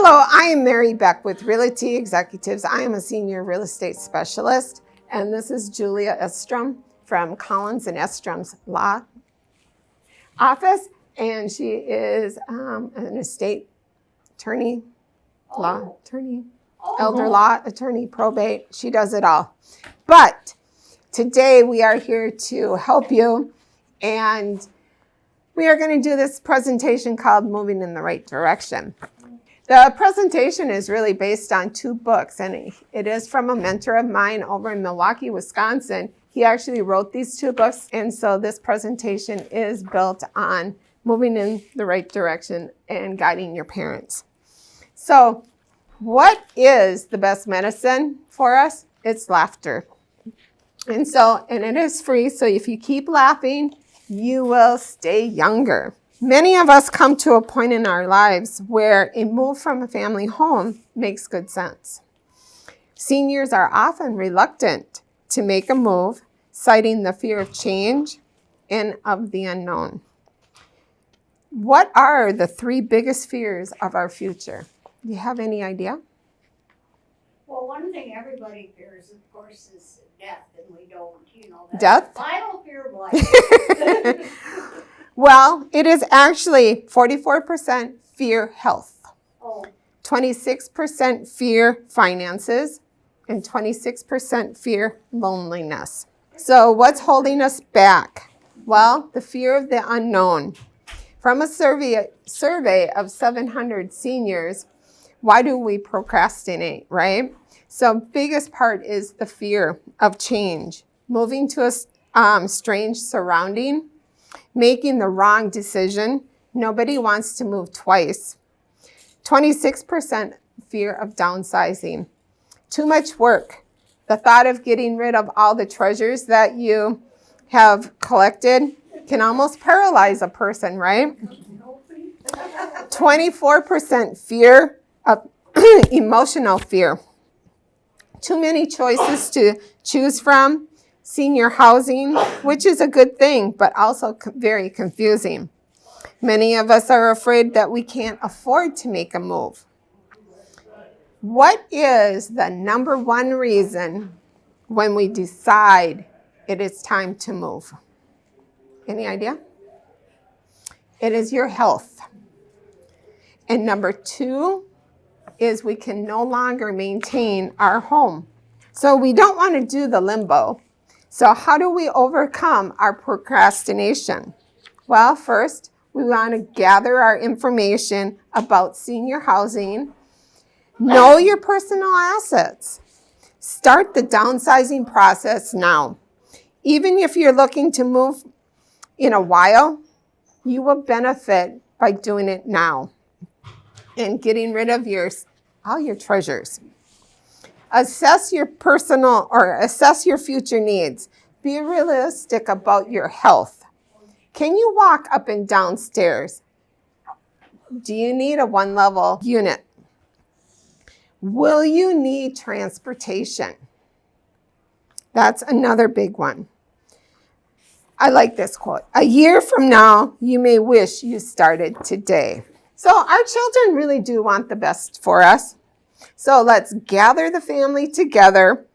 Hello, I am Mary Beck with Realty Executives. I am a senior real estate specialist, and this is Julia Estrom from Collins and Estrom's Law Office, and she is an estate attorney, law attorney, elder law attorney, probate. She does it all. But today we are here to help you, and we are going to do this presentation called Moving in the Right Direction. The presentation is really based on two books, and it is from a mentor of mine over in Milwaukee, Wisconsin. He actually wrote these two books, and so this presentation is built on moving in the right direction and guiding your parents. So what is the best medicine for us? It's laughter. And it is free, so if you keep laughing, you will stay younger. Many of us come to a point in our lives where a move from a family home makes good sense. Seniors are often reluctant to make a move, citing the fear of change and of the unknown. What are the three biggest fears of our future? Do you have any idea? Well, one thing everybody fears, of course, is death, and we don't, that's Death? the final fear of life. Well, it is actually 44% fear health, 26% fear finances, and 26% fear loneliness. So what's holding us back? Well, the fear of the unknown. From a survey of 700 seniors, why do we procrastinate, right? So biggest part is the fear of change, moving to a strange surrounding, making the wrong decision. Nobody wants to move twice. 26% fear of downsizing. Too much work. The thought of getting rid of all the treasures that you have collected can almost paralyze a person, right? 24% fear of emotional fear. Too many choices to choose from. Senior housing, which is a good thing, but also very confusing. Many of us are afraid that we can't afford to make a move. What is the number one reason when we decide it is time to move? Any idea? It is your health. And number two is we can no longer maintain our home. So we don't want to do the limbo. So how do we overcome our procrastination? Well, first, we want to gather our information about senior housing. Know your personal assets. Start the downsizing process now. Even if you're looking to move in a while, you will benefit by doing it now and getting rid of all your treasures. Assess your future needs. Be realistic about your health. Can you walk up and down stairs? Do you need a one-level unit? Will you need transportation? That's another big one. I like this quote. A year from now, you may wish you started today. So our children really do want the best for us. So let's gather the family together,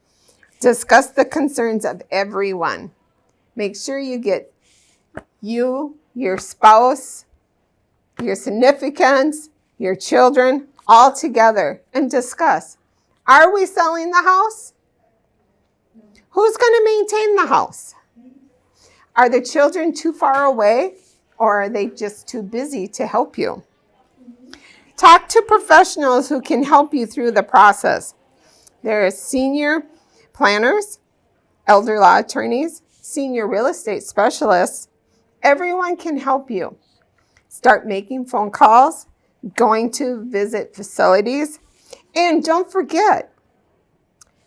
discuss the concerns of everyone. Make sure you get you, your spouse, your significants, your children all together and discuss. Are we selling the house? Who's going to maintain the house? Are the children too far away, or are they just too busy to help you? Talk to professionals who can help you through the process. There are senior planners, elder law attorneys, senior real estate specialists. Everyone can help you. Start making phone calls, going to visit facilities, and don't forget,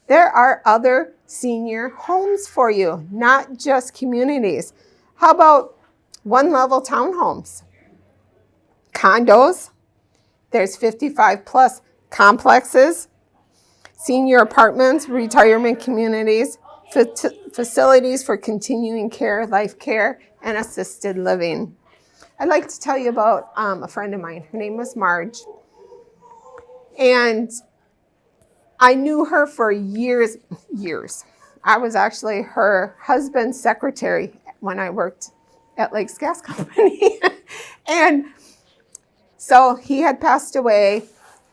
there are other senior homes for you, not just communities. How about one-level townhomes, condos? There's 55 plus complexes, senior apartments, retirement communities, facilities for continuing care, life care, and assisted living. I'd like to tell you about a friend of mine. Her name was Marge. And I knew her for years. I was actually her husband's secretary when I worked at Lakes Gas Company. And so he had passed away,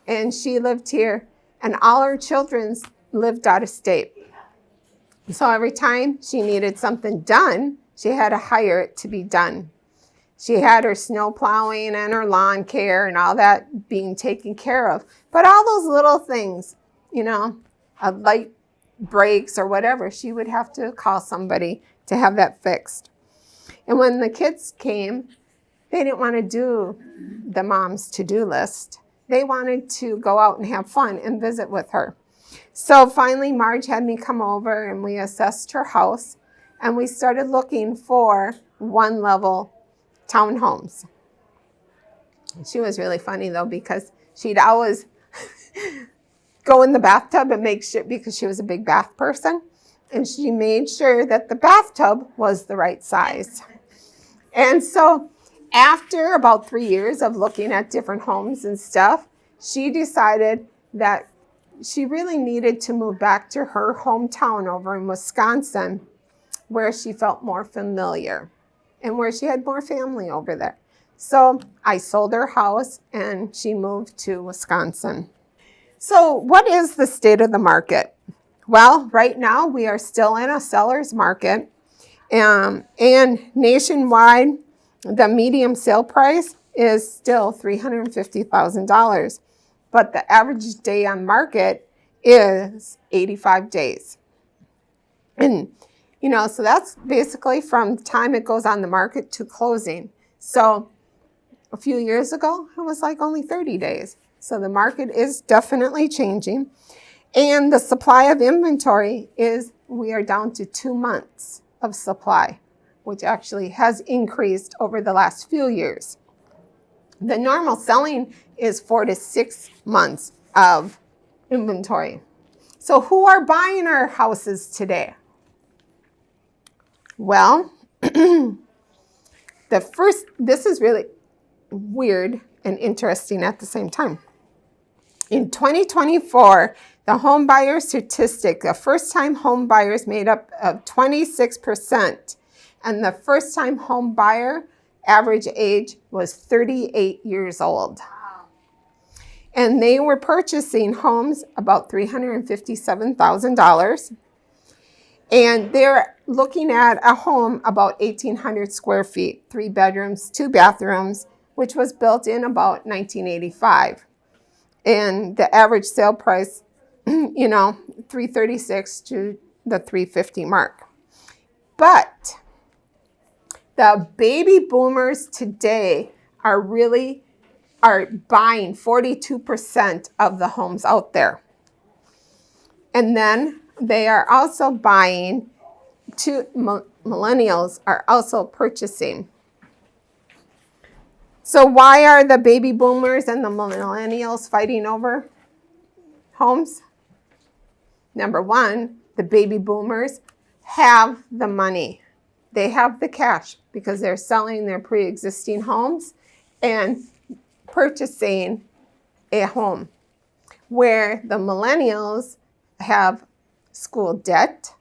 and she lived here, and all her children lived out of state. So every time she needed something done, she had to hire it to be done. She had her snow plowing and her lawn care and all that being taken care of. But all those little things, a light breaks or whatever, she would have to call somebody to have that fixed. And when the kids came, they didn't want to do the mom's to-do list. They wanted to go out and have fun and visit with her. So finally, Marge had me come over and we assessed her house, and we started looking for one-level townhomes. She was really funny though, because she'd always go in the bathtub and make sure, because she was a big bath person, and she made sure that the bathtub was the right size. And so after about 3 years of looking at different homes and stuff, she decided that she really needed to move back to her hometown over in Wisconsin, where she felt more familiar and where she had more family over there. So I sold her house and she moved to Wisconsin. So what is the state of the market? Well, right now we are still in a seller's market, and nationwide, the median sale price is still $350,000, but the average day on market is 85 days. And so that's basically from the time it goes on the market to closing. So a few years ago, it was like only 30 days. So the market is definitely changing. And the supply of inventory we are down to 2 months of supply, which actually has increased over the last few years. The normal selling is 4 to 6 months of inventory. So who are buying our houses today? Well, this is really weird and interesting at the same time. In 2024, the home buyer statistic, the first-time home buyers made up of 26%, and the first-time home buyer average age was 38 years old. And they were purchasing homes about $357,000. And they're looking at a home about 1,800 square feet, 3 bedrooms, 2 bathrooms, which was built in about 1985. And the average sale price, $336,000 to the $350,000 mark. But the baby boomers today are buying 42% of the homes out there. And then they are also buying, millennials are also purchasing. So why are the baby boomers and the millennials fighting over homes? Number one, the baby boomers have the money. They have the cash because they're selling their pre-existing homes and purchasing a home, where the millennials have school debt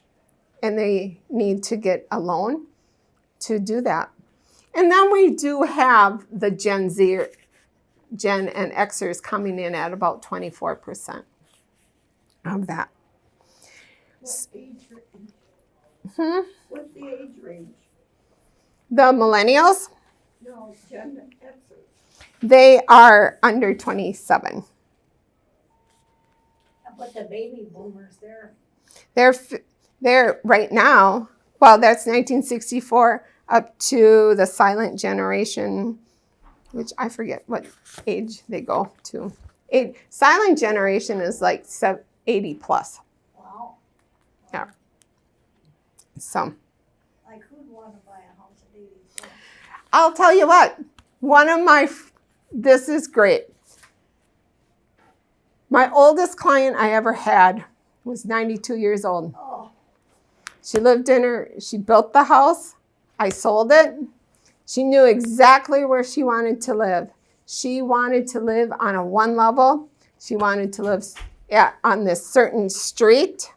and they need to get a loan to do that. And then we do have the Gen and Xers coming in at about 24% of that. What's the age range? The millennials, No, Gen Xers. they are under 27. But the baby boomers, They're right now, well, that's 1964 up to the silent generation, which I forget what age they go to. Silent generation is like 80 plus. wow. Yeah. So Like, who'd want to buy a house at 84? I'll tell you what, this is great. My oldest client I ever had was 92 years old. Oh, She built the house. I sold it. She knew exactly where she wanted to live. She wanted to live on a 1 level She wanted to live on this certain street.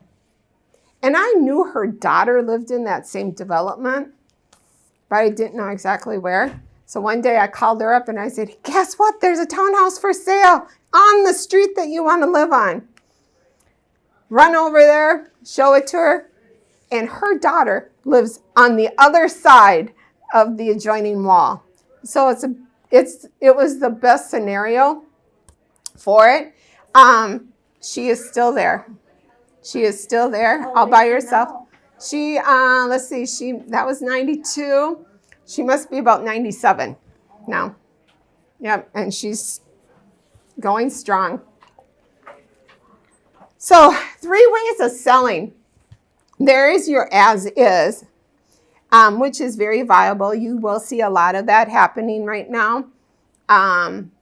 And I knew her daughter lived in that same development, but I didn't know exactly where. So one day I called her up and I said, guess what? There's a townhouse for sale on the street that you want to live on. Run over there, show it to her. And her daughter lives on the other side of the adjoining wall. So it was the best scenario for it. She is still there. She is still there all by herself. She, let's see, that was 92. She must be about 97 now. Yep, and she's going strong. So 3 ways of selling. There is your as is, which is very viable. You will see a lot of that happening right now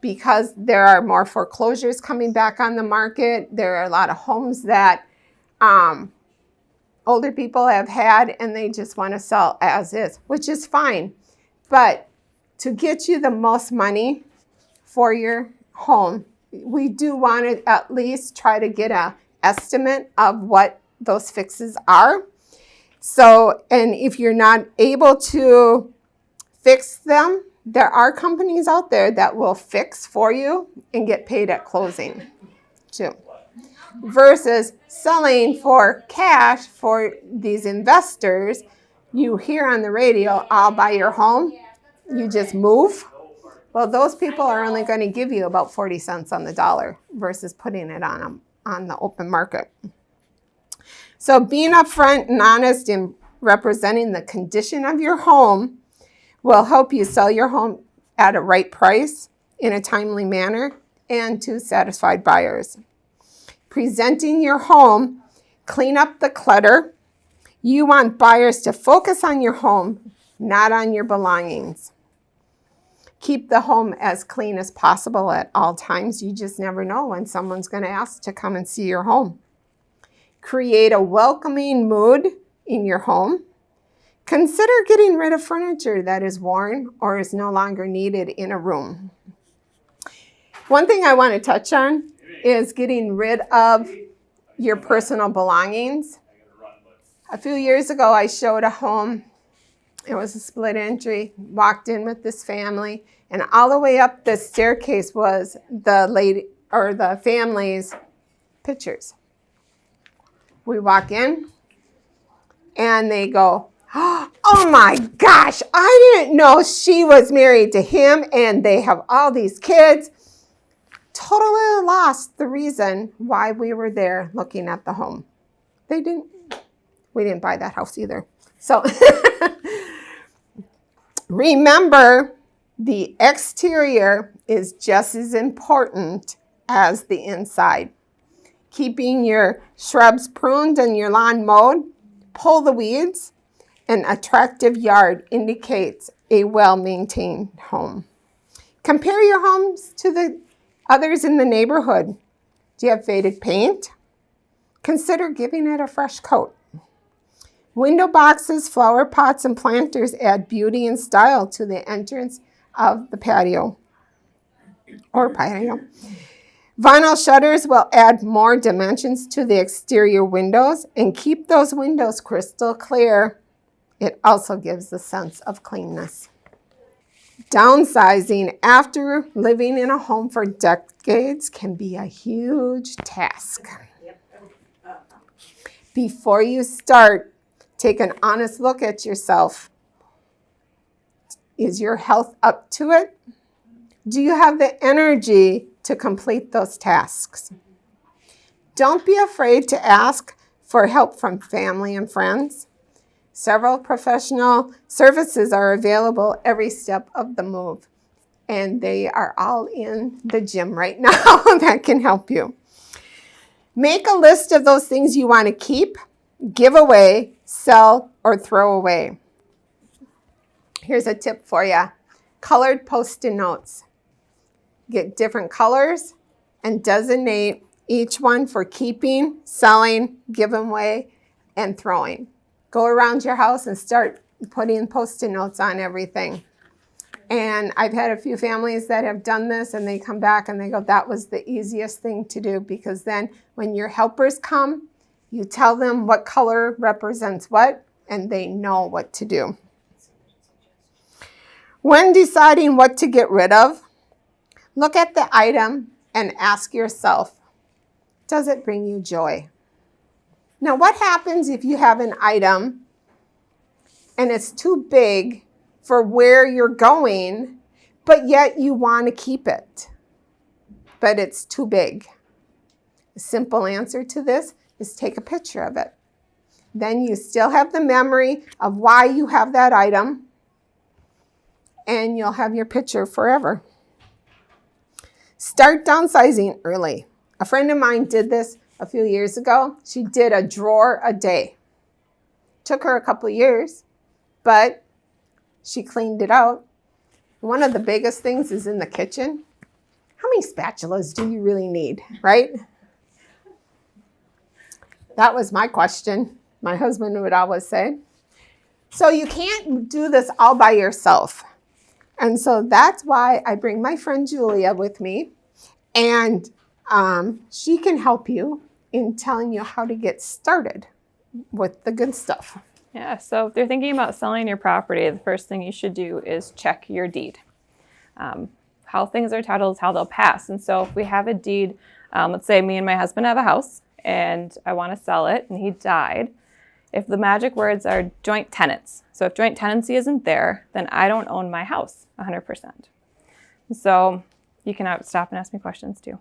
because there are more foreclosures coming back on the market. There are a lot of homes that older people have had and they just want to sell as is, which is fine. But to get you the most money for your home, we do want to at least try to get an estimate of what those fixes are. So, and if you're not able to fix them, there are companies out there that will fix for you and get paid at closing too. Versus selling for cash for these investors, you hear on the radio, I'll buy your home, you just move. Well, those people are only going to give you about 40 cents on the dollar versus putting it on the open market. So being upfront and honest in representing the condition of your home will help you sell your home at a right price in a timely manner and to satisfied buyers. Presenting your home, clean up the clutter. You want buyers to focus on your home, not on your belongings. Keep the home as clean as possible at all times. You just never know when someone's going to ask to come and see your home. Create a welcoming mood in your home. Consider getting rid of furniture that is worn or is no longer needed in a room. One thing I want to touch on is getting rid of your personal belongings. A few years ago, I showed a home. It was a split entry. Walked in with this family, and all the way up the staircase was the family's pictures. We walk in, and they go, oh my gosh, I didn't know she was married to him, and they have all these kids. Totally lost the reason why we were there looking at the home. We didn't buy that house either. So remember, the exterior is just as important as the inside. Keeping your shrubs pruned and your lawn mowed, pull the weeds. An attractive yard indicates a well-maintained home. Compare your homes to the others in the neighborhood. Do you have faded paint? Consider giving it a fresh coat. Window boxes, flower pots, and planters add beauty and style to the entrance of the patio or patio. Vinyl shutters will add more dimensions to the exterior windows and keep those windows crystal clear. It also gives a sense of cleanness. Downsizing after living in a home for decades can be a huge task. Before you start, take an honest look at yourself. Is your health up to it? Do you have the energy to complete those tasks? Don't be afraid to ask for help from family and friends. Several professional services are available every step of the move, and they are all in the gym right now that can help you. Make a list of those things you want to keep, give away, sell, or throw away. Here's a tip for you. Colored Post-it notes. Get different colors and designate each one for keeping, selling, giving away, and throwing. Go around your house and start putting Post-it notes on everything. And I've had a few families that have done this and they come back and they go, that was the easiest thing to do, because then when your helpers come, you tell them what color represents what and they know what to do. When deciding what to get rid of, look at the item and ask yourself, does it bring you joy? Now, what happens if you have an item and it's too big for where you're going, but yet you want to keep it, but it's too big? The simple answer to this is take a picture of it. Then you still have the memory of why you have that item, and you'll have your picture forever. Start downsizing early. A friend of mine did this a few years ago. She did a drawer a day. Took her a couple of years, but she cleaned it out. One of the biggest things is in the kitchen. How many spatulas do you really need, right? That was my question. My husband would always say. So you can't do this all by yourself. And so that's why I bring my friend Julia with me, and she can help you in telling you how to get started with the good stuff. Yeah, so if you're thinking about selling your property, the first thing you should do is check your deed. How things are titled is how they'll pass. And so if we have a deed, let's say me and my husband have a house and I want to sell it and he died. If the magic words are joint tenants, so if joint tenancy isn't there, then I don't own my house 100%. So you can stop and ask me questions too.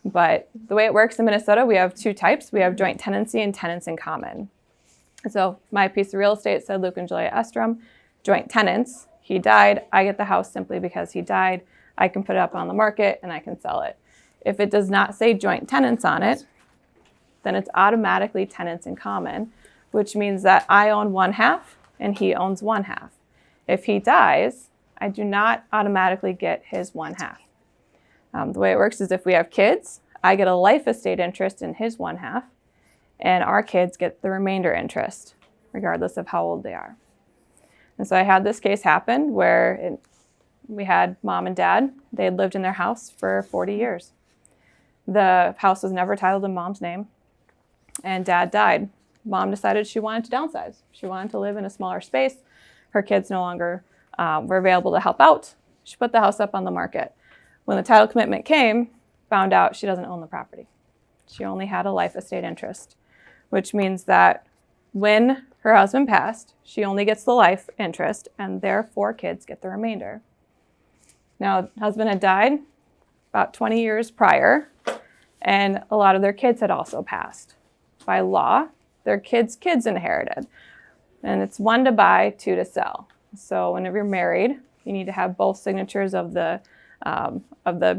But the way it works in Minnesota, we have two types. We have joint tenancy and tenants in common. So my piece of real estate said Luke and Julia Estrom, joint tenants. He died. I get the house simply because he died. I can put it up on the market and I can sell it. If it does not say joint tenants on it, then it's automatically tenants in common, which means that I own one half and he owns one half. If he dies, I do not automatically get his one half. The way it works is if we have kids, I get a life estate interest in his one half, and our kids get the remainder interest, regardless of how old they are. And so I had this case happen where we had mom and dad. They had lived in their house for 40 years. The house was never titled in mom's name, and dad died. Mom decided she wanted to downsize. She wanted to live in a smaller space. Her kids no longer were available to help out. She put the house up on the market. When the title commitment came, found out she doesn't own the property. She only had a life estate interest, which means that when her husband passed, she only gets the life interest and their 4 kids get the remainder. Now, husband had died about 20 years prior, and a lot of their kids had also passed. By law, their kids' inherited. And it's 1 to buy, 2 to sell. So whenever you're married, you need to have both signatures of the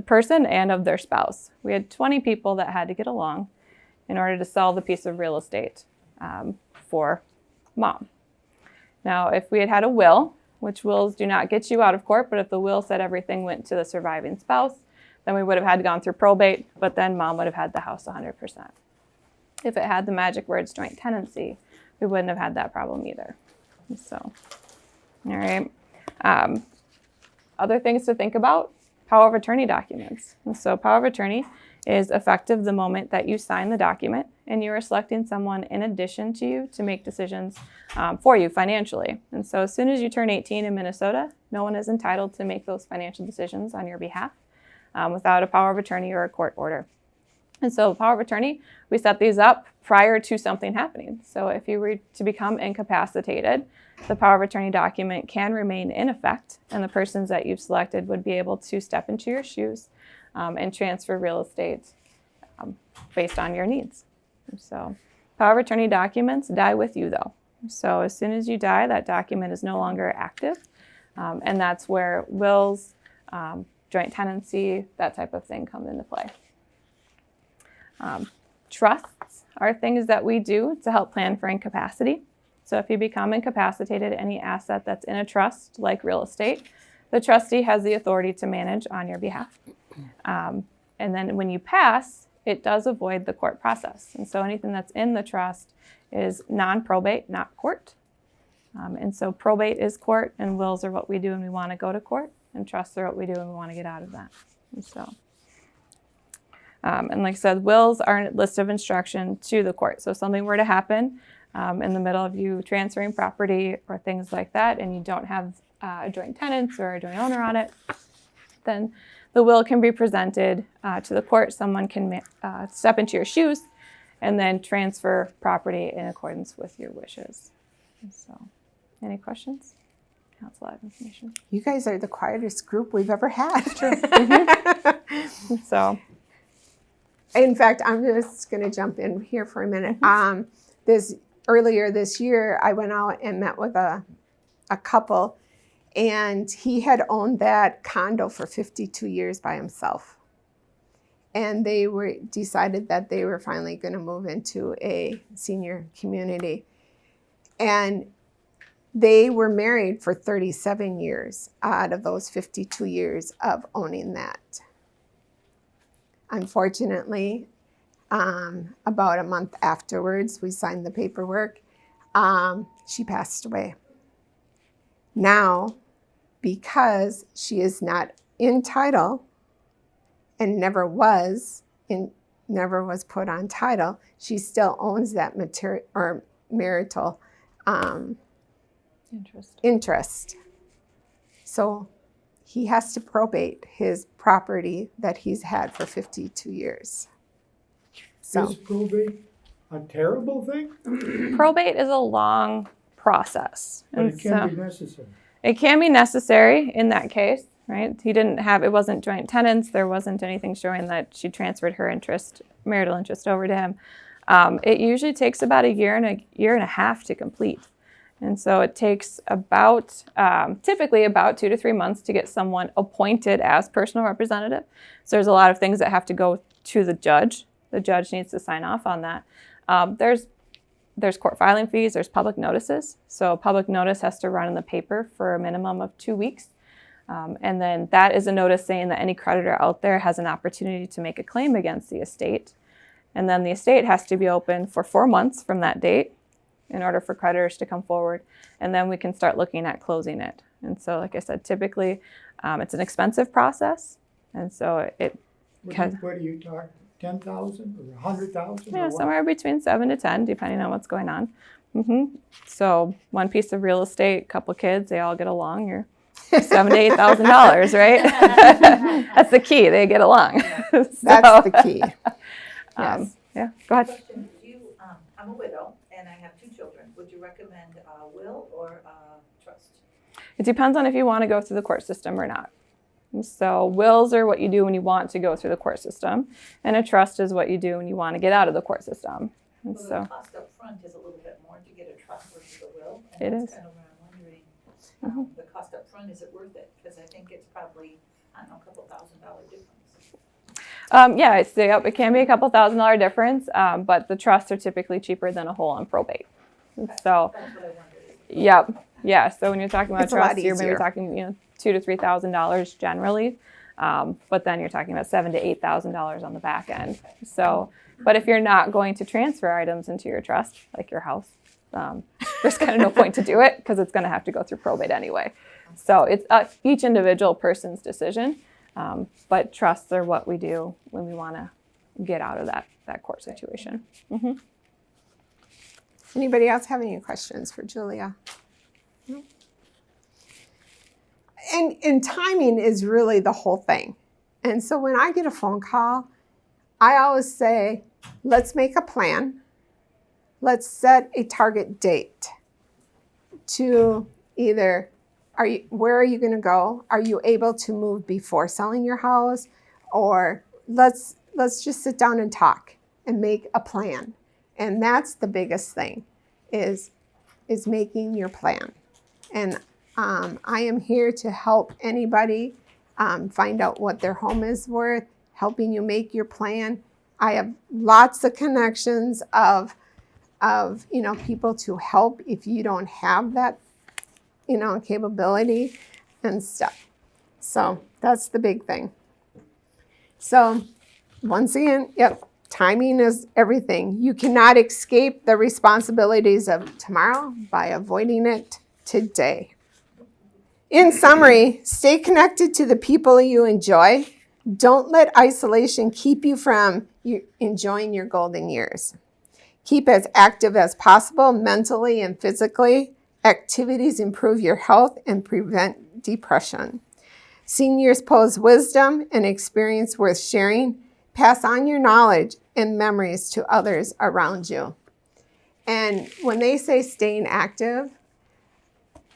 person and of their spouse. We had 20 people that had to get along in order to sell the piece of real estate for mom. Now, if we had had a will, which wills do not get you out of court, but if the will said everything went to the surviving spouse, then we would have had gone through probate, but then mom would have had the house 100%. If it had the magic words joint tenancy, we wouldn't have had that problem either. So, all right. Other things to think about, power of attorney documents. And so power of attorney is effective the moment that you sign the document and you are selecting someone in addition to you to make decisions for you financially. And so as soon as you turn 18 in Minnesota, no one is entitled to make those financial decisions on your behalf without a power of attorney or a court order. And so power of attorney, we set these up prior to something happening. So if you were to become incapacitated, the power of attorney document can remain in effect, and the persons that you've selected would be able to step into your shoes and transfer real estate based on your needs. So power of attorney documents die with you though. So as soon as you die, that document is no longer active. And that's where wills, joint tenancy, that type of thing come into play. Trusts are things that we do to help plan for incapacity. So if you become incapacitated, any asset that's in a trust, like real estate, the trustee has the authority to manage on your behalf. And then when you pass, it does avoid the court process. And so anything that's in the trust is non-probate, not court. And so probate is court, and wills are what we do when we want to go to court. and trusts are what we do, and we want to get out of that. And so, and like I said, wills are a list of instruction to the court. So if something were to happen in the middle of you transferring property or things like that, and you don't have a joint tenants or a joint owner on it, then the will can be presented to the court. Someone can step into your shoes and then transfer property in accordance with your wishes. And so, any questions? That's a lot of information. You guys are the quietest group we've ever had. So, in fact, I'm just going to jump in here for a minute. Earlier this year, I went out and met with a couple, and he had owned that condo for 52 years by himself. And they decided that they were finally going to move into a senior community. And they were married for 37 years out of those 52 years of owning that. Unfortunately, about a month afterwards, we signed the paperwork. She passed away. Now, because she is not in title and never was put on title, she still owns that marital interest. So he has to probate his property that he's had for 52 years. So Is probate a terrible thing? probate is a long process. But And it can be necessary. it can be necessary in that case, right? It wasn't joint tenants. There wasn't anything showing that she transferred her marital interest over to him. It usually takes about a year and a half to complete. And so it takes typically about 2 to 3 months to get someone appointed as personal representative. So there's a lot of things that have to go to the judge. The judge needs to sign off on that. There's court filing fees, there's public notices. So public notice has to run in the paper for a minimum of 2 weeks. And then that is a notice saying that any creditor out there has an opportunity to make a claim against the estate. And then the estate has to be open for 4 months from that date in order for creditors to come forward. And then we can start looking at closing it. And so, like I said, typically it's an expensive process. And so What are you talking, 10,000 or 100,000? yeah, somewhere between 7 to 10, depending on what's going on. So one piece of real estate, couple kids, they all get along. You're $7,000 to $8,000, right? That's the key. They get along. that's the key. Yes. Yeah, go ahead. Question, I'm a widow and I have 2 children. Would you recommend a will or a trust? It depends on if you want to go through the court system or not. So wills are what you do when you want to go through the court system, and a trust is what you do when you want to get out of the court system. And Well, so the cost up front is a little bit more to get a trust versus a will. It And is. that's kind of where I'm wondering, the cost up front, is it worth it? Because I think it's probably, I don't know, a couple $1,000 difference. it can be a couple $1,000 difference, but the trusts are typically cheaper than a whole on probate. So, That's what I wondered. yeah. So when you're talking about It's a lot trusts, you're maybe easier. talking, $2,000 to $3,000 generally, but then you're talking about $7,000 to $8,000 on the back end. So, but if you're not going to transfer items into your trust, like your house, there's kind of no point to do it because it's going to have to go through probate anyway. So it's each individual person's decision, but trusts are what we do when we want to get out of that court situation. Anybody else have any questions for Julia? No? And timing is really the whole thing. And so when I get a phone call, I always say, let's make a plan. Let's set a target date to either, where are you going to go? Are you able to move before selling your house? Or let's just sit down and talk and make a plan. And that's the biggest thing, is making your plan. And I am here to help anybody find out what their home is worth, helping you make your plan. I have lots of connections of people to help if you don't have that, capability and stuff. So that's the big thing. So once again, timing is everything. You cannot escape the responsibilities of tomorrow by avoiding it today. In summary, stay connected to the people you enjoy. Don't let isolation keep you from enjoying your golden years. Keep as active as possible mentally and physically. Activities improve your health and prevent depression. Seniors pose wisdom and experience worth sharing. Pass on your knowledge and memories to others around you. And when they say staying active,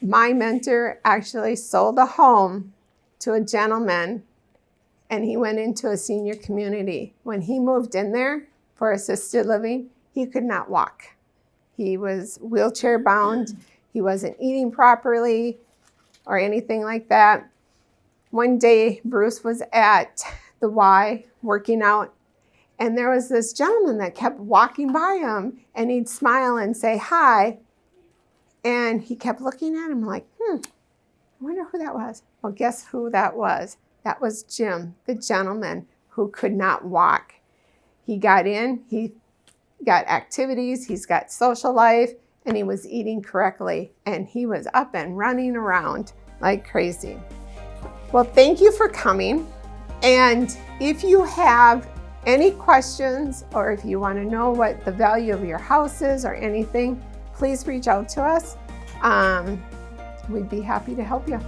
my mentor actually sold a home to a gentleman, and he went into a senior community. When he moved in there for assisted living, he could not walk. He was wheelchair bound. He wasn't eating properly or anything like that. One day, Bruce was at the Y working out, and there was this gentleman that kept walking by him, and he'd smile and say hi. And he kept looking at him like, I wonder who that was. Well, guess who that was? That was Jim, the gentleman who could not walk. He got in, he got activities, he's got social life, and he was eating correctly. And he was up and running around like crazy. Well, thank you for coming. And if you have any questions, or if you want to know what the value of your house is or anything, please reach out to us. We'd be happy to help you.